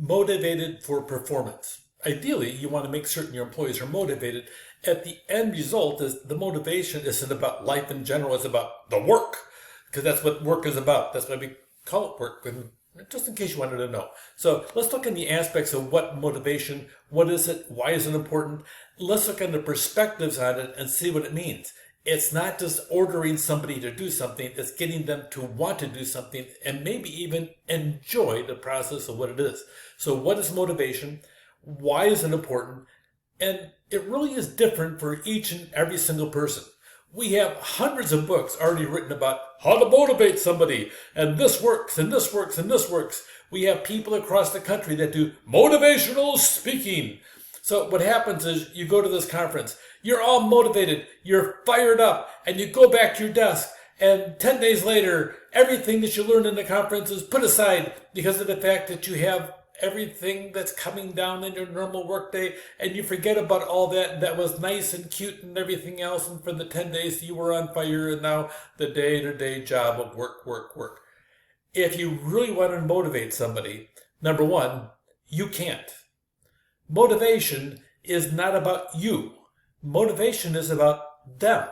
motivated for performance. Ideally, you want to make certain your employees are motivated. At the end result, is the motivation isn't about life in general, it's about the work, because that's what work is about. That's why we call it work, and just in case you wanted to know. So let's look at the aspects of what motivation, what is it, why is it important? Let's look at the perspectives on it and see what it means. It's not just ordering somebody to do something, it's getting them to want to do something and maybe even enjoy the process of what it is. So what is motivation? Why is it important? And it really is different for each and every single person. We have hundreds of books already written about how to motivate somebody, and this works, and this works, and this works. We have people across the country that do motivational speaking. So what happens is you go to this conference, you're all motivated, you're fired up, and you go back to your desk, and 10 days later, everything that you learned in the conference is put aside because of the fact that you have everything that's coming down in your normal workday, and you forget about all that was nice and cute and everything else, and for the 10 days you were on fire, and now the day-to-day job of work, work, work. If you really want to motivate somebody, number one, you can't. Motivation is not about you. Motivation is about them.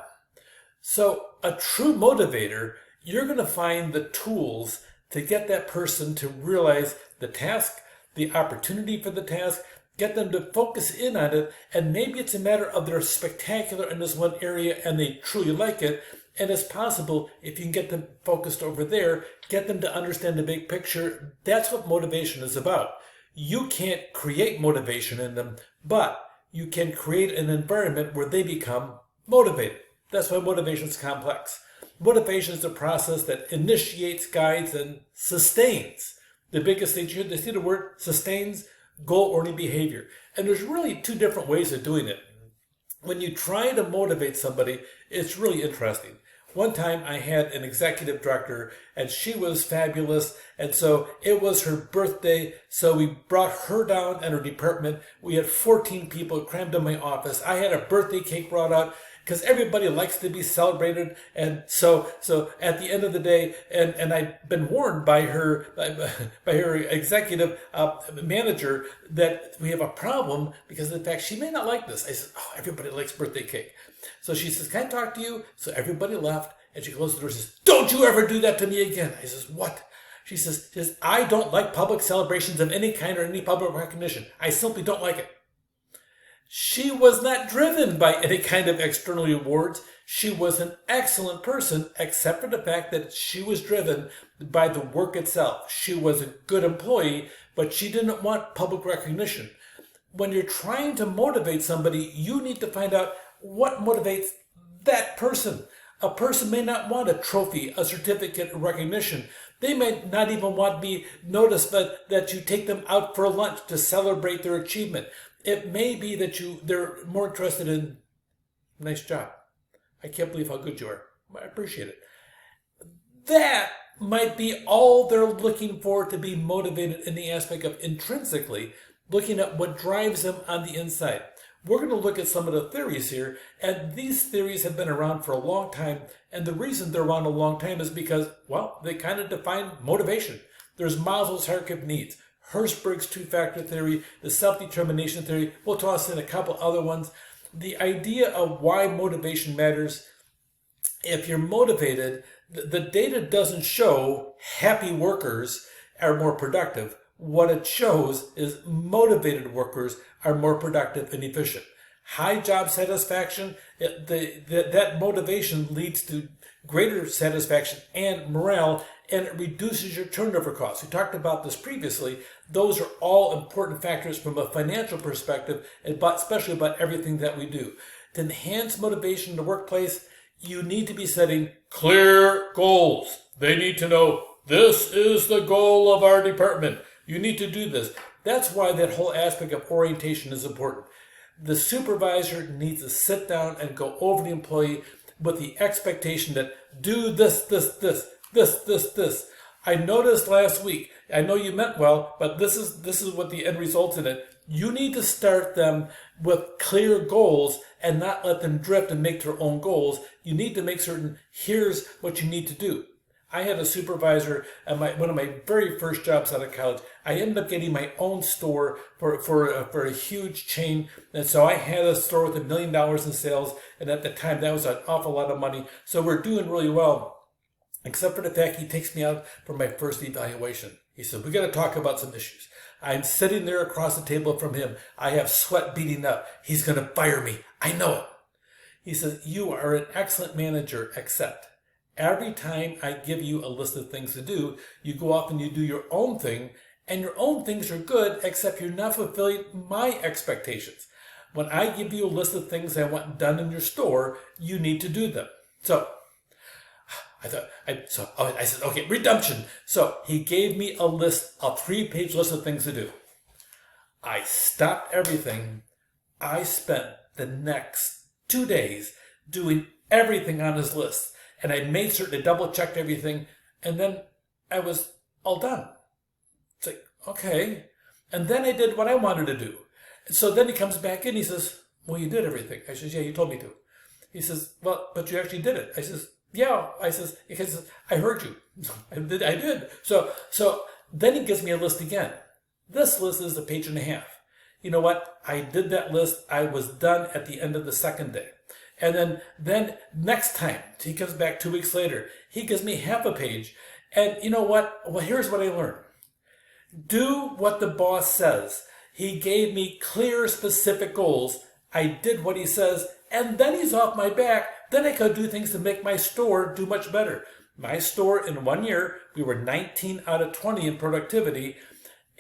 So a true motivator, you're going to find the tools to get that person to realize the task, the opportunity for the task, get them to focus in on it, and maybe it's a matter of they're spectacular in this one area and they truly like it, and it's possible if you can get them focused over there, get them to understand the big picture. That's what motivation is about. You can't create motivation in them, but you can create an environment where they become motivated. That's why motivation is complex. Motivation is the process that initiates, guides, and sustains. The biggest thing, you see the word sustains, goal-oriented behavior. And there's really two different ways of doing it. When you try to motivate somebody, it's really interesting. One time I had an executive director and she was fabulous, and so it was her birthday, so we brought her down and her department. We had 14 people crammed in my office. I had a birthday cake brought out because everybody likes to be celebrated, and so at the end of the day, and I'd been warned by her executive manager that we have a problem because of the fact she may not like this. I said, oh, everybody likes birthday cake. So she says, can I talk to you? So everybody left, and she closed the door and says, don't you ever do that to me again. I says, what? She says, I don't like public celebrations of any kind or any public recognition. I simply don't like it. She was not driven by any kind of external rewards. She was an excellent person, except for the fact that she was driven by the work itself. She was a good employee, but she didn't want public recognition. When you're trying to motivate somebody, you need to find out what motivates that person. A person may not want a trophy, a certificate, a recognition. They may not even want to be noticed that you take them out for lunch to celebrate their achievement. It may be that they're more interested in, nice job. I can't believe how good you are. I appreciate it. That might be all they're looking for to be motivated in the aspect of intrinsically looking at what drives them on the inside. We're going to look at some of the theories here, and these theories have been around for a long time, and the reason they're around a long time is because, well, they kind of define motivation. There's Maslow's hierarchy of needs, Herzberg's two-factor theory, the self-determination theory. We'll toss in a couple other ones. The idea of why motivation matters. If you're motivated, the data doesn't show happy workers are more productive. What it shows is motivated workers are more productive and efficient. High job satisfaction, that motivation leads to greater satisfaction and morale, and it reduces your turnover costs. We talked about this previously. Those are all important factors from a financial perspective, especially about everything that we do. To enhance motivation in the workplace, you need to be setting clear goals. They need to know, this is the goal of our department. You need to do this. That's why that whole aspect of orientation is important. The supervisor needs to sit down and go over the employee with the expectation that do this. I noticed last week, I know you meant well, but this is what the end results in it. You need to start them with clear goals and not let them drift and make their own goals. You need to make certain, here's what you need to do. I had a supervisor at one of my very first jobs out of college. I ended up getting my own store for a huge chain. And so I had a store with $1 million in sales. And at the time, that was an awful lot of money. So we're doing really well, except for the fact he takes me out for my first evaluation. He said, we got to talk about some issues. I'm sitting there across the table from him. I have sweat beating up. He's going to fire me. I know it. He says, you are an excellent manager, except every time I give you a list of things to do, you go off and you do your own thing, and your own things are good, except you're not fulfilling my expectations. When I give you a list of things I want done in your store, you need to do them. So I said, okay, redemption. So he gave me a 3-page list of things to do. I stopped everything. I spent the next 2 days doing everything on his list. And I made certain to double checked everything. And then I was all done. It's like, okay. And then I did what I wanted to do. And so then he comes back in. He says, well, you did everything. I says, yeah, you told me to. He says, well, but you actually did it. I says, yeah. I says, because I heard you. I did. So then he gives me a list again. This list is a page and a half. You know what? I did that list. I was done at the end of the second day. And then next time, he comes back 2 weeks later, he gives me half a page. And you know what? Well, here's what I learned. Do what the boss says. He gave me clear, specific goals. I did what he says, and then he's off my back. Then I could do things to make my store do much better. My store, in 1 year, we were 19 out of 20 in productivity.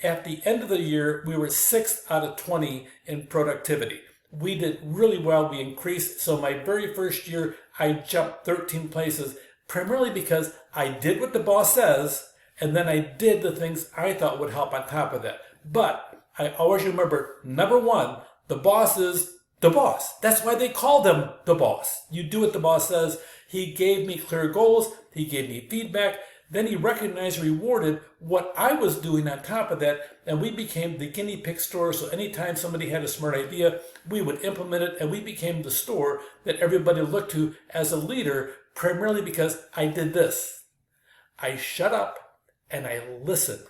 At the end of the year, we were 6 out of 20 in productivity. We did really well. We increased. So my very first year, I jumped 13 places, primarily because I did what the boss says, and then I did the things I thought would help on top of that. But I always remember, number one, the boss is the boss. That's why they call them the boss. You do what the boss says. He gave me clear goals. He gave me feedback. Then he recognized and rewarded what I was doing on top of that, and we became the guinea pig store. So anytime somebody had a smart idea, we would implement it, and we became the store that everybody looked to as a leader, primarily because I did this. I shut up and I listened.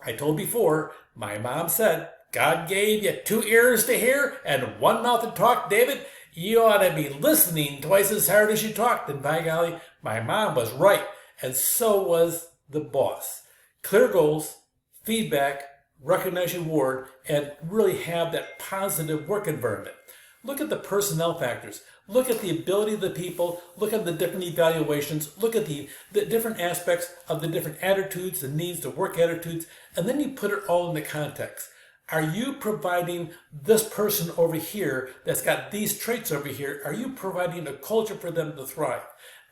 I told before, my mom said, God gave you 2 ears to hear and 1 mouth to talk, David. You ought to be listening twice as hard as you talked. And by golly, my mom was right. And so was the boss. Clear goals, feedback, recognize reward, and really have that positive work environment. Look at the personnel factors. Look at the ability of the people. Look at the different evaluations. Look at the different aspects of the different attitudes, the needs, the work attitudes, and then you put it all into context. Are you providing this person over here that's got these traits over here? Are you providing a culture for them to thrive?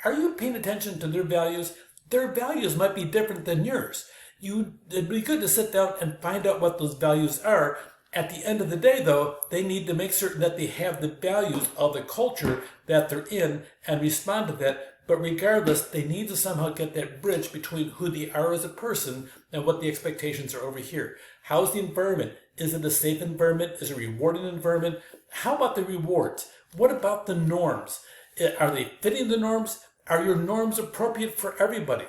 Are you paying attention to their values? Their values might be different than yours. It'd be good to sit down and find out what those values are. At the end of the day, though, they need to make certain that they have the values of the culture that they're in and respond to that. But regardless, they need to somehow get that bridge between who they are as a person and what the expectations are over here. How's the environment? Is it a safe environment? Is it a rewarding environment? How about the rewards? What about the norms? Are they fitting the norms? Are your norms appropriate for everybody?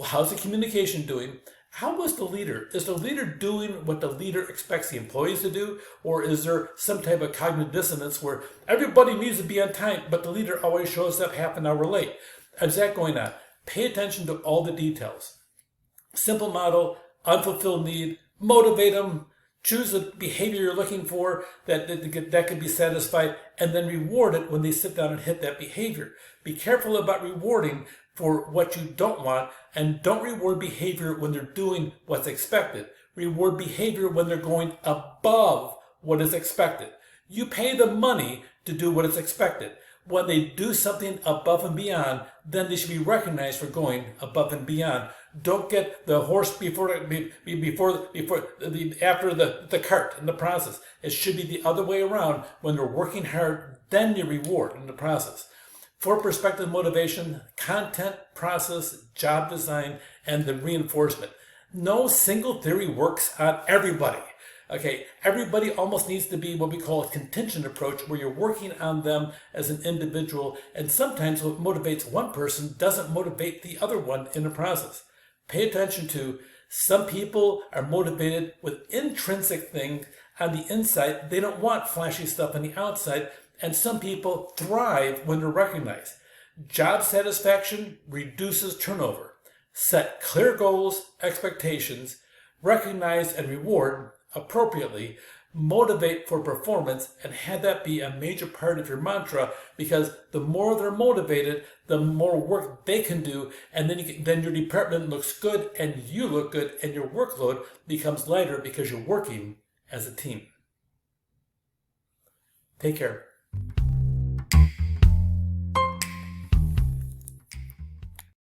How's the communication doing? How was the leader? Is the leader doing what the leader expects the employees to do? Or is there some type of cognitive dissonance where everybody needs to be on time, but the leader always shows up half an hour late? Is that going on? Pay attention to all the details. Simple model, unfulfilled need, motivate them, choose the behavior you're looking for that can be satisfied, and then reward it when they sit down and hit that behavior. Be careful about rewarding for what you don't want, and don't reward behavior when they're doing what's expected. Reward behavior when they're going above what is expected. You pay the money to do what is expected. When they do something above and beyond, then they should be recognized for going above and beyond. Don't get the horse after the cart in the process. It should be the other way around. When they're working hard, then you reward in the process. For perspective motivation, content, process, job design, and the reinforcement. No single theory works on everybody. Okay, everybody almost needs to be what we call a contingent approach, where you're working on them as an individual, and sometimes what motivates one person doesn't motivate the other one in the process. Pay attention to some people are motivated with intrinsic things on the inside. They don't want flashy stuff on the outside, and some people thrive when they're recognized. Job satisfaction reduces turnover. Set clear goals, expectations, recognize and reward appropriately, motivate for performance, and have that be a major part of your mantra, because the more they're motivated, the more work they can do, and then your department looks good and you look good, and your workload becomes lighter because you're working as a team. Take care.